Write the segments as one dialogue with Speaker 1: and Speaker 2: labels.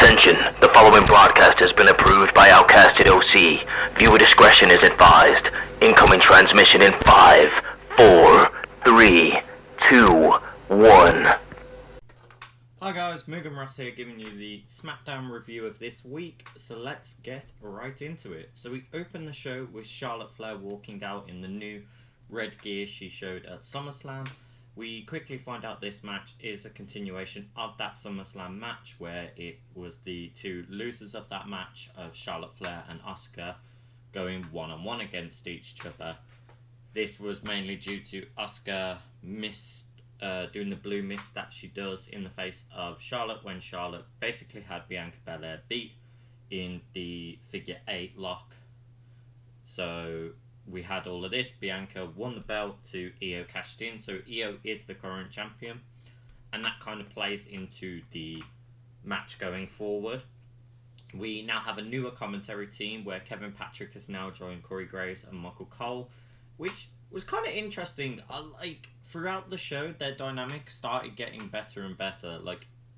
Speaker 1: Attention, the following broadcast has been approved by Outcasted OC. Viewer discretion is advised. Incoming transmission in 5, 4, 3, 2, 1.
Speaker 2: Hi guys, Mugen Ross here giving you the Smackdown review of this week, so let's get right into it. So we open the show with Charlotte Flair walking out in the new red gear she showed at SummerSlam. We quickly find out this match is a continuation of that SummerSlam match where it was the two losers of that match of Charlotte Flair and Asuka going one-on-one against each other. This was mainly due to Asuka doing the blue mist that she does in the face of Charlotte when Charlotte basically had Bianca Belair beat in the figure 8 lock. So we had all of this. Bianca won the belt to Io cashed in, so Io is the current champion, and that kind of plays into the match going forward. We now have a newer commentary team where Kevin Patrick has now joined Corey Graves and Michael Cole, which was kind of interesting. Throughout the show, their dynamic started getting better and better.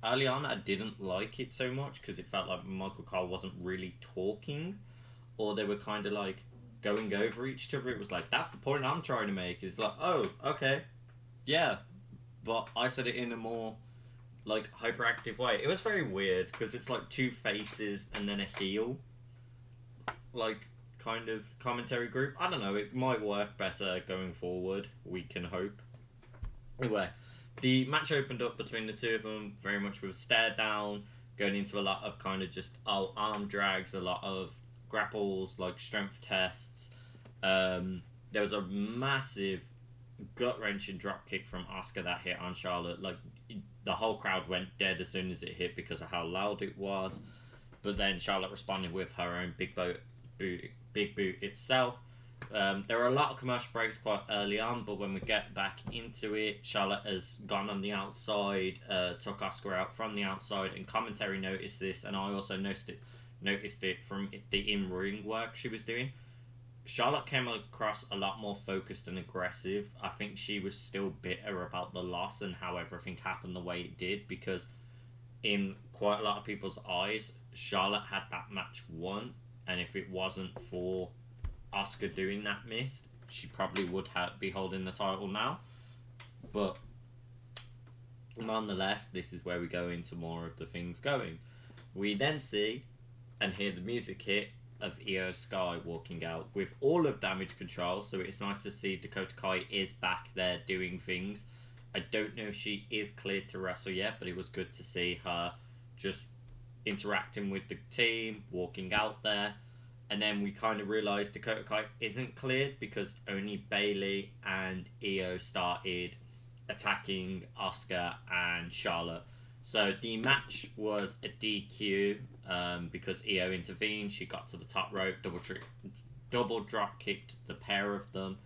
Speaker 2: Early on, I didn't like it so much because it felt like Michael Cole wasn't really talking, or they were kind of going over each other. It was that's the point I'm trying to make. It's oh, okay, yeah, but I said it in a more hyperactive way. It was very weird because it's two faces and then a heel kind of commentary group. I don't know, it might work better going forward, we can hope. Anyway, the match opened up between the two of them very much with a stare down, going into a lot of kind of just arm drags, a lot of grapples, strength tests. There was a massive gut-wrenching dropkick from Asuka that hit on Charlotte. The whole crowd went dead as soon as it hit because of how loud it was. But then Charlotte responded with her own big boot itself. There were a lot of commercial breaks quite early on, but when we get back into it, Charlotte has gone on the outside, took Asuka out from the outside, and commentary noticed this, and I also noticed it from the in-ring work she was doing. Charlotte came across a lot more focused and aggressive. I think she was still bitter about the loss and how everything happened the way it did, because in quite a lot of people's eyes, Charlotte had that match won, and if it wasn't for Asuka doing that mist, she probably would be holding the title now. But nonetheless, this is where we go into more of the things going. We then see and hear the music hit of Io Sky walking out with all of Damage Control, so it's nice to see Dakota Kai is back there doing things. I don't know if she is cleared to wrestle yet, but it was good to see her just interacting with the team, walking out there. And then we kind of realised Dakota Kai isn't cleared because only Bayley and Io started attacking Asuka and Charlotte. So the match was a DQ because Io intervened. She got to the top rope, double drop kicked the pair of them,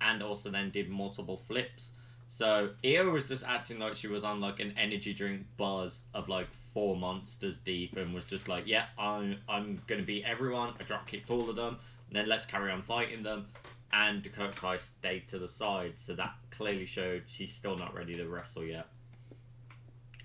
Speaker 2: and also then did multiple flips. So Io was just acting like she was on an energy drink buzz of 4 monsters deep, and was just yeah, I'm gonna beat everyone. I drop kicked all of them, and then let's carry on fighting them. And Dakota Kai stayed to the side, so that clearly showed she's still not ready to wrestle yet.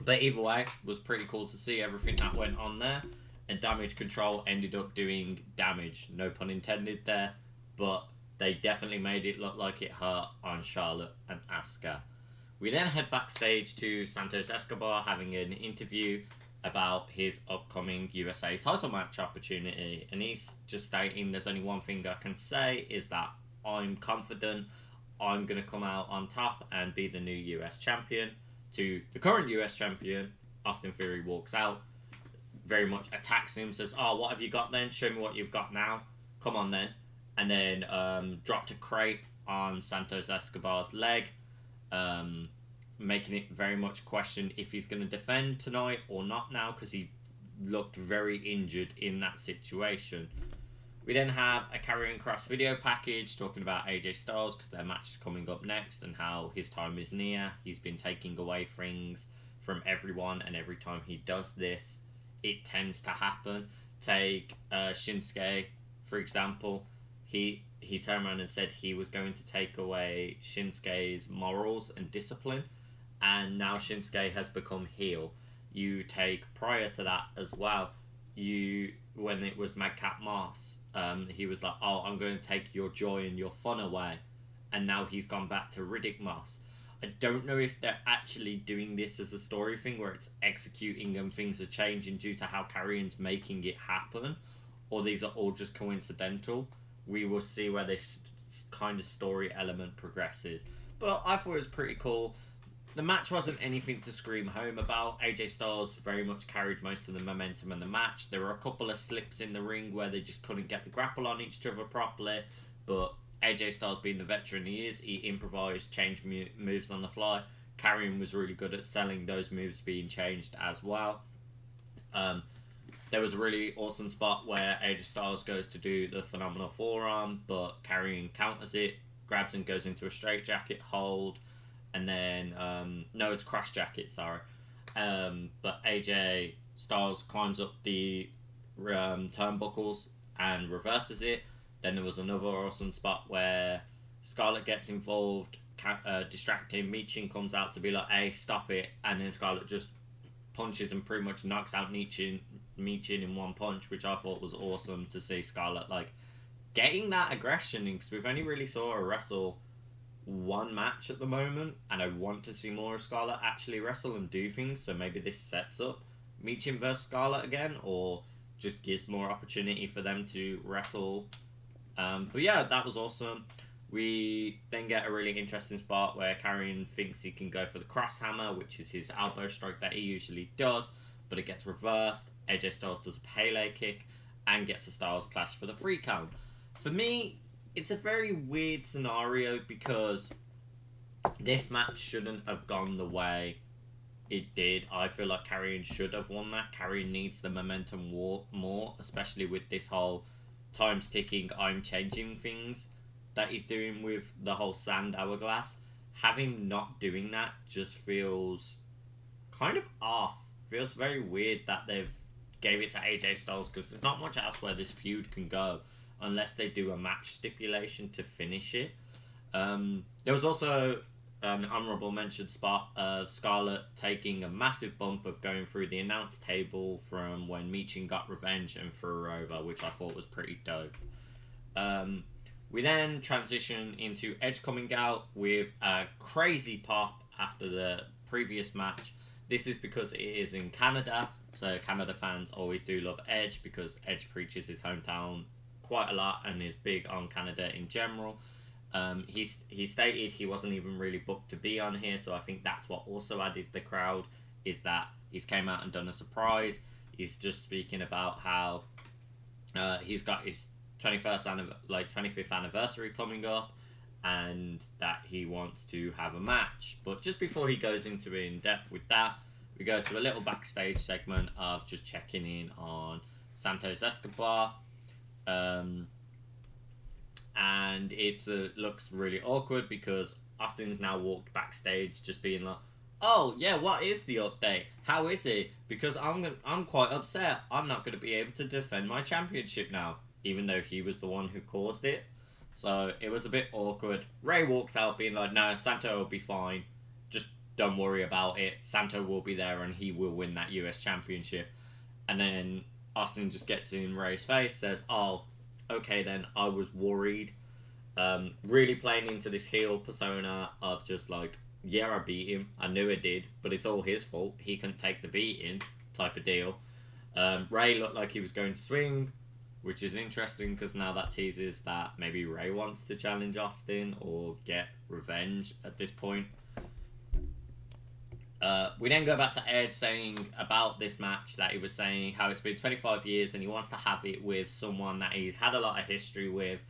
Speaker 2: But either way, it was pretty cool to see everything that went on there. And Damage Control ended up doing damage, no pun intended there, but they definitely made it look like it hurt on Charlotte and Asuka. We then head backstage to Santos Escobar having an interview about his upcoming USA title match opportunity. And he's just stating, there's only one thing I can say, is that I'm confident I'm going to come out on top and be the new US champion. To the current US champion, Austin Theory walks out, very much attacks him, says, oh, what have you got then? Show me what you've got now. Come on then. And then dropped a crate on Santos Escobar's leg, making it very much question if he's going to defend tonight or not now, because he looked very injured in that situation. We then have a Karrion Kross video package talking about AJ Styles because their match is coming up next and how his time is near. He's been taking away things from everyone, and every time he does this, it tends to happen. Take Shinsuke, for example. He turned around and said he was going to take away Shinsuke's morals and discipline, and now Shinsuke has become heel. You take prior to that as well, when it was Madcap Moss, he was like, oh, I'm going to take your joy and your fun away. And now he's gone back to Riddick Moss. I don't know if they're actually doing this as a story thing where it's executing and things are changing due to how Carrion's making it happen, or these are all just coincidental. We will see where this kind of story element progresses. But I thought it was pretty cool. The match wasn't anything to scream home about. AJ Styles very much carried most of the momentum in the match. There were a couple of slips in the ring where they just couldn't get the grapple on each other properly, but AJ Styles, being the veteran he is, he improvised, changed moves on the fly. Carrion was really good at selling those moves being changed as well. There was a really awesome spot where AJ Styles goes to do the phenomenal forearm, but Carrion counters it, grabs and goes into a straitjacket hold, and then no, it's cross jacket, sorry. But AJ Styles climbs up the turnbuckles and reverses it. Then there was another awesome spot where Scarlett gets involved, distracting. Michin comes out to be like, hey, stop it. And then Scarlett just punches and pretty much knocks out Michin in one punch, which I thought was awesome to see Scarlett like getting that aggression in, because we've only really saw her wrestle one match at the moment, and I want to see more of Scarlett actually wrestle and do things, so maybe this sets up Michin versus Scarlett again, or just gives more opportunity for them to wrestle. But yeah, that was awesome. We then get a really interesting spot where Carrion thinks he can go for the cross hammer, which is his elbow strike that he usually does, but it gets reversed. AJ Styles does a Pele kick and gets a Styles Clash for the 3 count. For me, it's a very weird scenario because this match shouldn't have gone the way it did. I feel like Carrion should have won that. Carrion needs the momentum more, especially with this whole time's ticking, I'm changing things that he's doing with the whole sand hourglass. Having not doing that just feels kind of off. Feels very weird that they've gave it to AJ Styles, because there's not much else where this feud can go unless they do a match stipulation to finish it. There was also an honourable mention spot of Scarlett taking a massive bump of going through the announce table from when Michin got revenge and threw her over, which I thought was pretty dope. We then transition into Edge coming out with a crazy pop after the previous match. This is because it is in Canada, so Canada fans always do love Edge because Edge preaches his hometown quite a lot and is big on Canada in general. He stated he wasn't even really booked to be on here, so I think that's what also added the crowd, is that he's came out and done a surprise. He's just speaking about how he's got his 25th anniversary coming up, and that he wants to have a match. But just before he goes into in depth with that, we go to a little backstage segment of just checking in on Santos Escobar. And it looks really awkward because Austin's now walked backstage just being like, oh yeah, what is the update? How is it? Because I'm quite upset. I'm not going to be able to defend my championship now, even though he was the one who caused it. So it was a bit awkward. Ray walks out being like, no, Santo will be fine. Just don't worry about it. Santo will be there and he will win that US championship. And then Austin just gets in Ray's face, says, oh, okay then, I was worried. Really playing into this heel persona of just like, yeah, I beat him. I knew I did, but it's all his fault. He couldn't take the beating type of deal. Ray looked like he was going to swing, which is interesting because now that teases that maybe Ray wants to challenge Austin or get revenge at this point. We then go back to Edge saying about this match that he was saying how it's been 25 years and he wants to have it with someone that he's had a lot of history with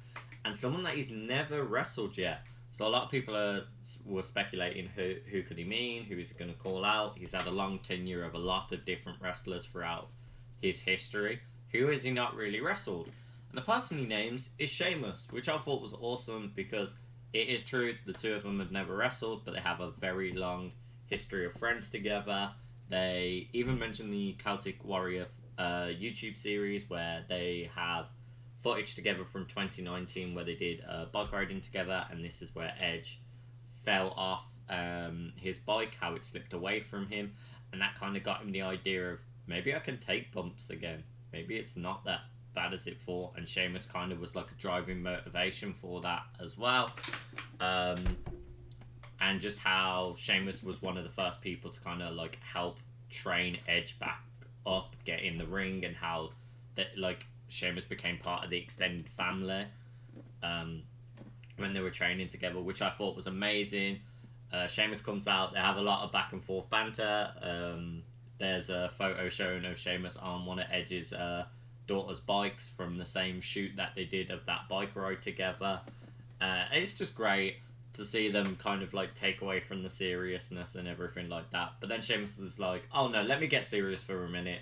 Speaker 2: and someone that he's never wrestled yet. So a lot of people were speculating who could he mean, who is he going to call out. He's had a long tenure of a lot of different wrestlers throughout his history. Who has he not really wrestled? And the person he names is Sheamus, which I thought was awesome because it is true the two of them have never wrestled, but they have a very long history of friends together. They even mentioned the Celtic Warrior YouTube series where they have footage together from 2019 where they did bike riding together, and this is where Edge fell off his bike, how it slipped away from him. and that kind of got him the idea of maybe I can take bumps again. Maybe it's not that bad as it thought, and Sheamus kind of was like a driving motivation for that as well. And just how Sheamus was one of the first people to kind of like help train Edge back up, get in the ring, and how that like Sheamus became part of the extended family when they were training together, which I thought was amazing. Sheamus comes out, they have a lot of back and forth banter. There's a photo showing of Sheamus on one of Edge's daughter's bikes from the same shoot that they did of that bike ride together. It's just great to see them kind of like take away from the seriousness and everything like that. But then Sheamus is like, oh no, let me get serious for a minute.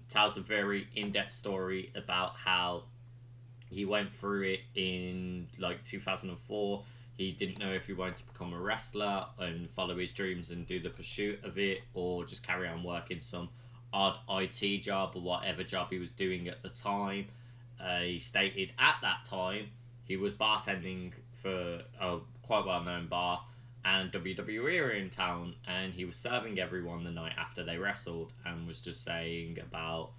Speaker 2: Tells a very in-depth story about how he went through it in like 2004. He didn't know if he wanted to become a wrestler and follow his dreams and do the pursuit of it, or just carry on working some odd IT job or whatever job he was doing at the time. He stated at that time he was bartending for a quite well-known bar, and WWE were in town, and he was serving everyone the night after they wrestled, and was just saying about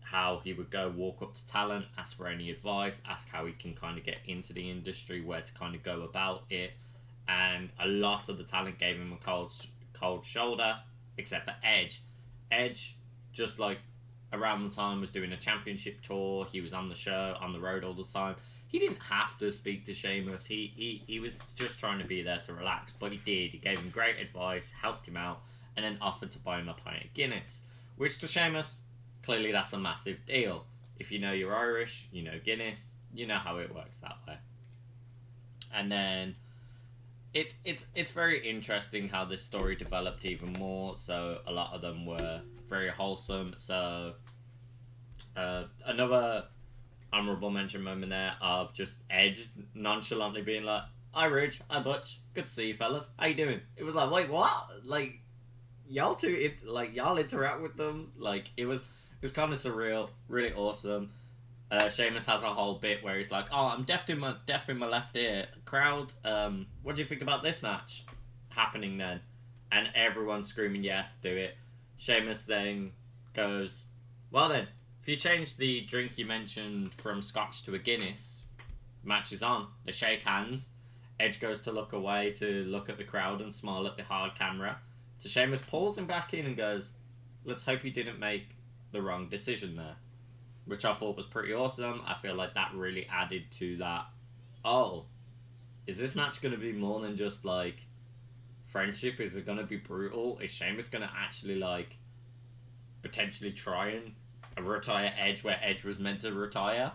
Speaker 2: how he would go walk up to talent, ask for any advice, ask how he can kind of get into the industry, where to kind of go about it. And a lot of the talent gave him a cold shoulder, except for Edge. Edge, just like around the time, was doing a championship tour. He was on the show, on the road all the time. He didn't have to speak to Sheamus. He was just trying to be there to relax, but he did. He gave him great advice, helped him out, and then offered to buy him a pint of Guinness, which to Sheamus, clearly that's a massive deal. If you know you're Irish, you know Guinness, you know how it works that way. And then it's very interesting how this story developed even more. So a lot of them were very wholesome. So another honourable mention moment there of just Edge nonchalantly being like, "Hi Ridge, hi Butch, good to see you fellas. How you doing?" It was like, wait, what? Like, y'all y'all interact with them. Like, it was kind of surreal, really awesome. Sheamus has a whole bit where he's like, "Oh, I'm deaf in my left ear. Crowd, what do you think about this match happening then?" And everyone's screaming, "Yes, do it." Sheamus then goes, "Well then, if you change the drink you mentioned from Scotch to a Guinness, match is on." They shake hands. Edge goes to look away to look at the crowd and smile at the hard camera. So Sheamus pulls him back in and goes, "Let's hope you didn't make the wrong decision there," which I thought was pretty awesome. I feel like that really added to that. Oh, is this match going to be more than just like friendship? Is it going to be brutal? Is Sheamus going to actually like potentially try and retire Edge where Edge was meant to retire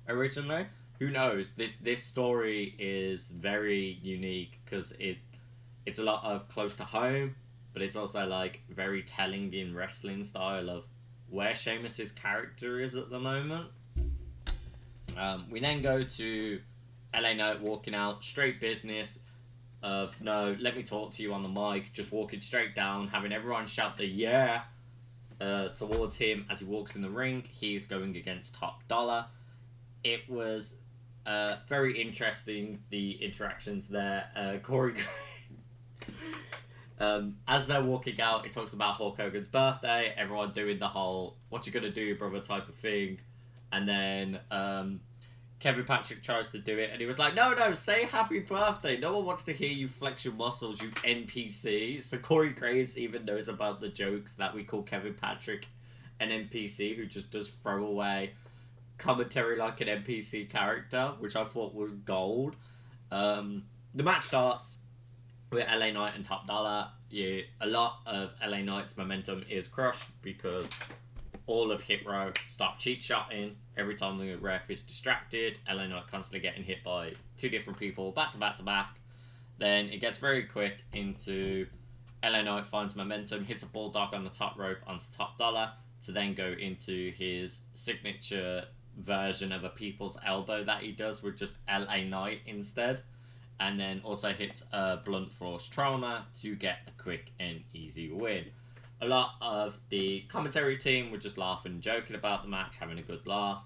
Speaker 2: originally? Who knows? This story is very unique because it's a lot of close to home, but it's also like very telling in wrestling style of where Sheamus's character is at the moment. We then go to LA Knight walking out, straight business of, no, let me talk to you on the mic, just walking straight down, having everyone shout the yeah towards him as he walks in the ring. He's going against Top Dollar. It was very interesting, the interactions there. Corey as they're walking out, it talks about Hulk Hogan's birthday, everyone doing the whole "what you gonna do, brother" type of thing, and then Kevin Patrick tries to do it, and he was like, no, say happy birthday, no one wants to hear you flex your muscles, you NPC. So Corey Graves even knows about the jokes that we call Kevin Patrick an NPC who just does throwaway commentary like an NPC character, which I thought was gold. The match starts with LA Knight and Top Dollar. Yeah, a lot of LA Knight's momentum is crushed because all of Hit Row start cheat shotting. Every time the ref is distracted, LA Knight constantly getting hit by two different people back to back to back. Then it gets very quick into LA Knight finds momentum, hits a bulldog on the top rope onto Top Dollar to then go into his signature version of a people's elbow that he does with just LA Knight instead. And then also hits a blunt force trauma to get a quick and easy win. A lot of the commentary team were just laughing and joking about the match, having a good laugh.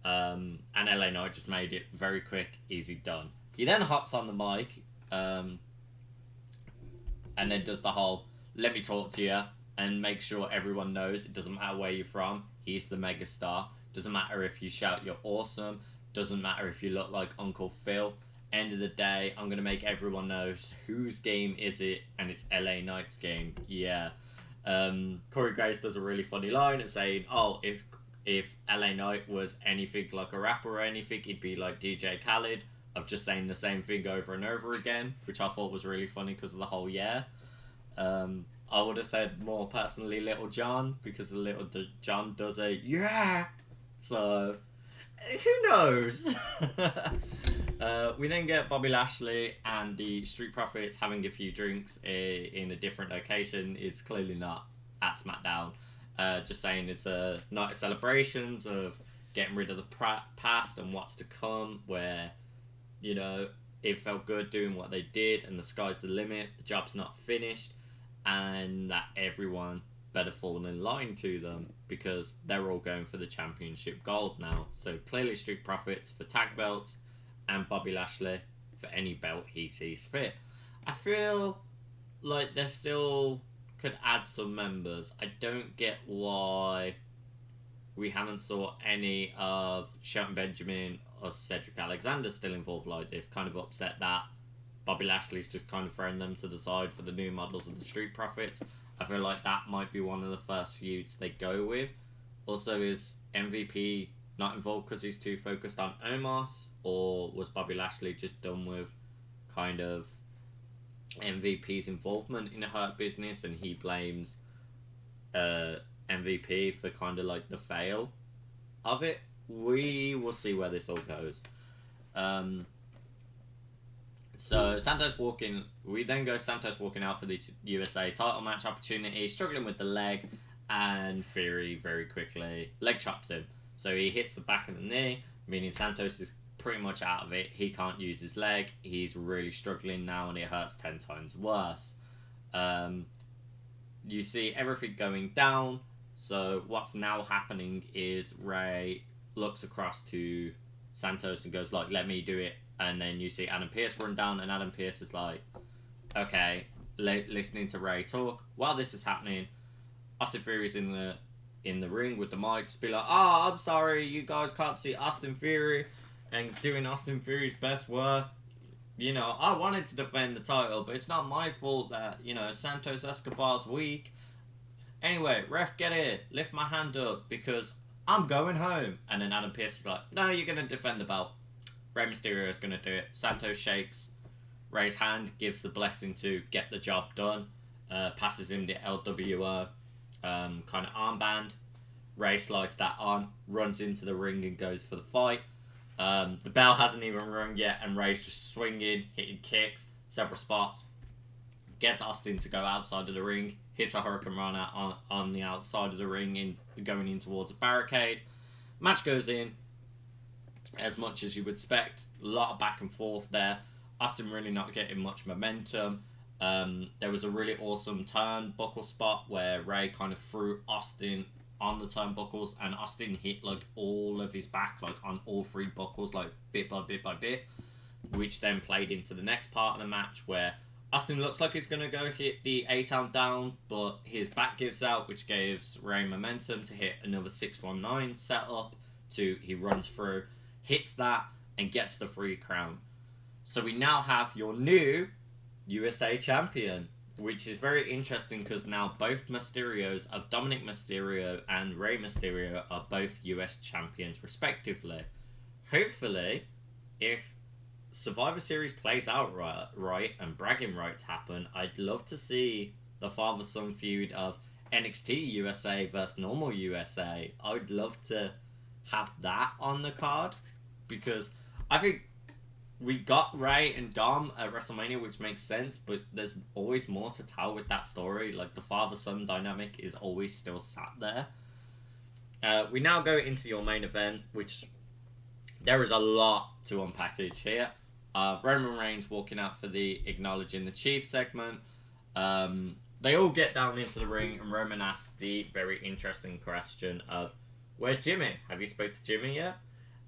Speaker 2: And LA Knight just made it very quick, easy, done. He then hops on the mic and then does the whole let me talk to you and make sure everyone knows it doesn't matter where you're from. He's the megastar. Doesn't matter if you shout you're awesome. Doesn't matter if you look like Uncle Phil. End of the day, I'm going to make everyone know whose game is it, and it's LA Knight's game. Yeah. Corey Graves does a really funny line of saying, oh, if LA Knight was anything like a rapper or anything, he'd be like DJ Khaled, of just saying the same thing over and over again, which I thought was really funny because of the whole yeah. I would have said more personally Little John, because the Little John does a yeah. So, who knows? We then get Bobby Lashley and the Street Profits having a few drinks in a different location. It's clearly not at SmackDown. Just saying it's a night of celebrations of getting rid of the past and what's to come, where, you know, it felt good doing what they did and the sky's the limit, the job's not finished, and that everyone better fall in line to them because they're all going for the championship gold now. So clearly Street Profits for tag belts and Bobby Lashley for any belt he sees fit. I feel like they still could add some members. I don't get why we haven't saw any of Shelton Benjamin or Cedric Alexander still involved like this. Kind of upset that Bobby Lashley's just kind of throwing them to the side for the new models of the Street Profits. I feel like that might be one of the first feuds they go with. Also, is MVP not involved because he's too focused on Omos, or was Bobby Lashley just done with kind of MVP's involvement in the Hurt Business and he blames MVP for kind of like the fail of it? We will see where this all goes. So Santos walking, we then go Santos walking out for the USA title match opportunity, struggling with the leg, and Theory very quickly leg chops him. So he hits the back of the knee, meaning Santos is pretty much out of it. He can't use his leg. He's really struggling now, and it hurts 10 times worse. You see everything going down. So what's now happening is Ray looks across to Santos and goes like, let me do it. And then you see Adam Pearce run down, and Adam Pearce is like, okay, listening to Ray talk. While this is happening, Austin Theory's in the ring with the mic, just be like, oh, I'm sorry, you guys can't see Austin Theory, and doing Austin Theory's best work. You know, I wanted to defend the title, but it's not my fault that, you know, Santos Escobar's weak. Anyway, ref, get it. Lift my hand up because I'm going home. And then Adam Pearce is like, no, you're going to defend the belt. Rey Mysterio is going to do it. Santos shakes Ray's hand, gives the blessing to get the job done, passes him the LWO kind of armband. Ray slides that on, runs into the ring and goes for the fight. The bell hasn't even rung yet, and Ray's just swinging, hitting kicks, several spots. Gets Austin to go outside of the ring, hits a Hurricane Rana on the outside of the ring, going in towards a barricade. Match goes in, as much as you would expect. A lot of back and forth there. Austin really not getting much momentum. There was a really awesome turnbuckle spot where Ray kind of threw Austin on the turnbuckles, and Austin hit like all of his back, like on all three buckles, like bit by bit by bit, which then played into the next part of the match where Austin looks like he's going to go hit the A-Town down, but his back gives out, which gives Ray momentum to hit another 619 setup. He runs through, hits that, and gets the free crown. So we now have your new USA champion, which is very interesting because now both Mysterios of Dominic Mysterio and Rey Mysterio are both US champions respectively. Hopefully, if Survivor Series plays out right and bragging rights happen, I'd love to see the father-son feud of NXT USA versus normal USA. I would love to have that on the card because I think we got Ray and Dom at WrestleMania, which makes sense, but there's always more to tell with that story. Like, the father-son dynamic is always still sat there. We now go into your main event, which there is a lot to unpackage here. Roman Reigns walking out for the Acknowledging the Chief segment. They all get down into the ring, and Roman asks the very interesting question of, where's Jimmy? Have you spoke to Jimmy yet?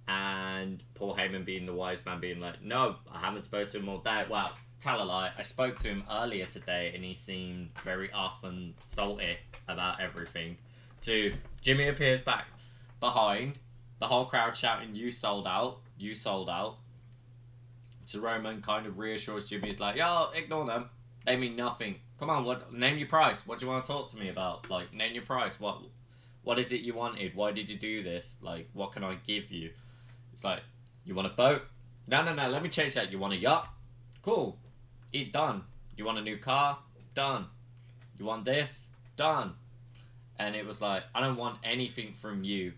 Speaker 2: And Paul Heyman, being the wise man, being like, no, I haven't spoken to him all day. Well, tell a lie. I spoke to him earlier today, and he seemed very off and salty about everything. To Jimmy appears back behind, the whole crowd shouting, "You sold out! You sold out!" To Roman kind of reassures Jimmy. He's like, "Yo, ignore them. They mean nothing. Come on, what? Name your price. What do you want to talk to me about? Like, name your price. What is it you wanted? Why did you do this? Like, what can I give you?" It's like, "You want a boat? No. Let me change that. You want a yacht? Cool. Eat done. You want a new car? Done. You want this? Done." And it was like, "I don't want anything from you.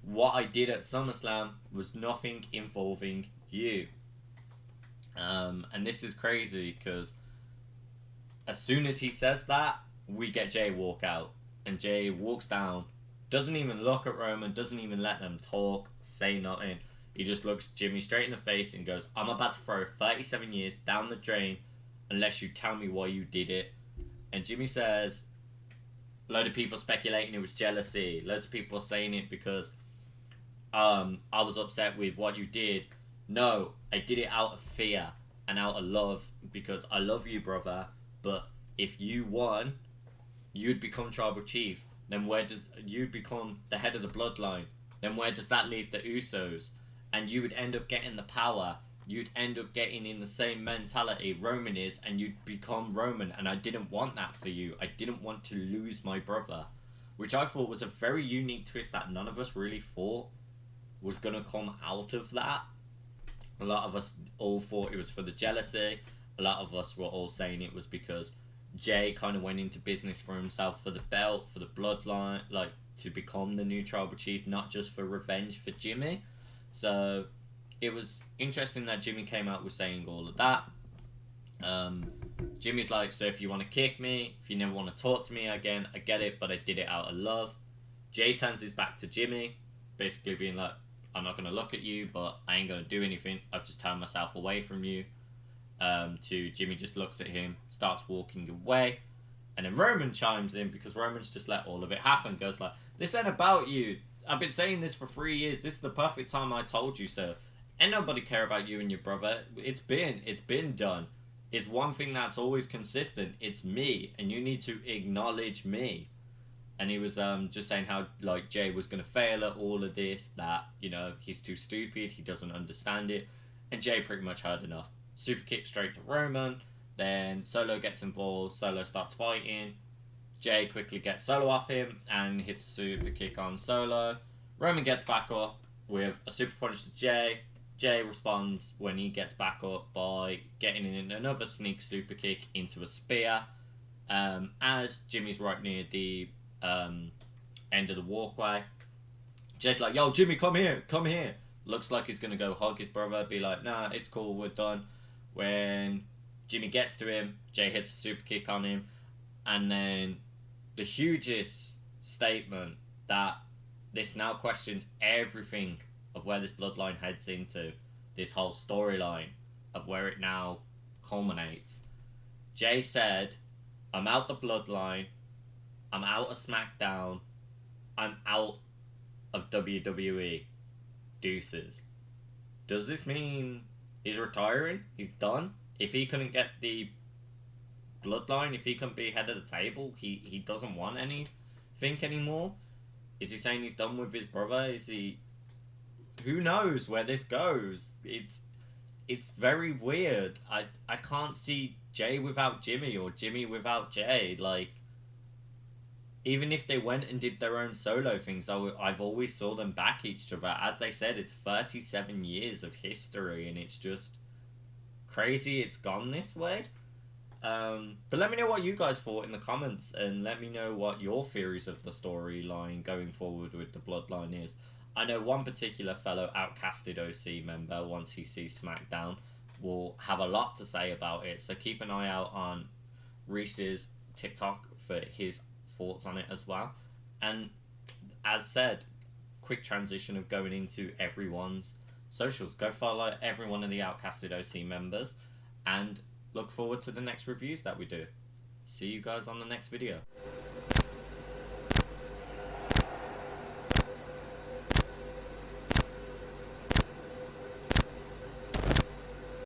Speaker 2: What I did at SummerSlam was nothing involving you." And this is crazy because as soon as he says that, we get Jay walk out. And Jay walks down, doesn't even look at Roman, doesn't even let them talk, say nothing. He just looks Jimmy straight in the face and goes, "I'm about to throw 37 years down the drain unless you tell me why you did it." And Jimmy says, a load of people speculating it was jealousy. Loads of people saying it because I was upset with what you did. No, I did it out of fear and out of love because I love you, brother. But if you won, you'd become tribal chief. Then you'd become the head of the bloodline? Then where does that leave the Usos? And you would end up getting the power. You'd end up getting in the same mentality Roman is, and you'd become Roman. And I didn't want that for you. I didn't want to lose my brother, which I thought was a very unique twist that none of us really thought was gonna come out of that. A lot of us all thought it was for the jealousy. A lot of us were all saying it was because Jay kind of went into business for himself, for the belt, for the bloodline, like to become the new tribal chief, not just for revenge for Jimmy. So it was interesting that Jimmy came out with saying all of that. Jimmy's like, "So if you want to kick me, if you never want to talk to me again, I get it, but I did it out of love." Jay turns his back to Jimmy, basically being like, "I'm not going to look at you, but I ain't going to do anything. I've just turned myself away from you." To Jimmy just looks at him, starts walking away, and then Roman chimes in because Roman's just let all of it happen. Goes like, "This ain't about you. I've been saying this for 3 years. This is the perfect time I told you so. Ain't nobody care about you and your brother. It's been done. It's one thing that's always consistent. It's me, and you need to acknowledge me." And he was just saying how like Jay was gonna fail at all of this, that he's too stupid, he doesn't understand it, and Jay pretty much heard enough. Super kick straight to Roman, then Solo gets involved, Solo starts fighting, Jay quickly gets Solo off him and hits super kick on Solo. Roman gets back up with a super punch to Jay. Jay responds when he gets back up by getting in another sneak super kick into a spear. As Jimmy's right near the end of the walkway, Jay's like, "Yo, Jimmy, come here. Looks like he's gonna go hug his brother, be like, "Nah, it's cool, we're done." When Jimmy gets to him, Jay hits a super kick on him, and then the hugest statement that this now questions everything of where this bloodline heads into, this whole storyline of where it now culminates. Jay said, "I'm out the bloodline, I'm out of SmackDown, I'm out of WWE Deuces." Does this mean he's retiring? He's done? If he couldn't get the bloodline, if he couldn't be head of the table, he doesn't want anything anymore? Is he saying he's done with his brother? Is he... Who knows where this goes? It's very weird. I can't see Jay without Jimmy or Jimmy without Jay. Like, even if they went and did their own solo things, I've always saw them back each other. As they said, it's 37 years of history, and it's just crazy it's gone this way. But let me know what you guys thought in the comments, and let me know what your theories of the storyline going forward with the bloodline is. I know one particular fellow Outcasted OC member, once he sees SmackDown, will have a lot to say about it, so keep an eye out on Reese's TikTok for his thoughts on it as well. And as said, quick transition of going into everyone's socials. Go follow every one of the Outcasted OC members, and look forward to the next reviews that we do. See you guys on the next video.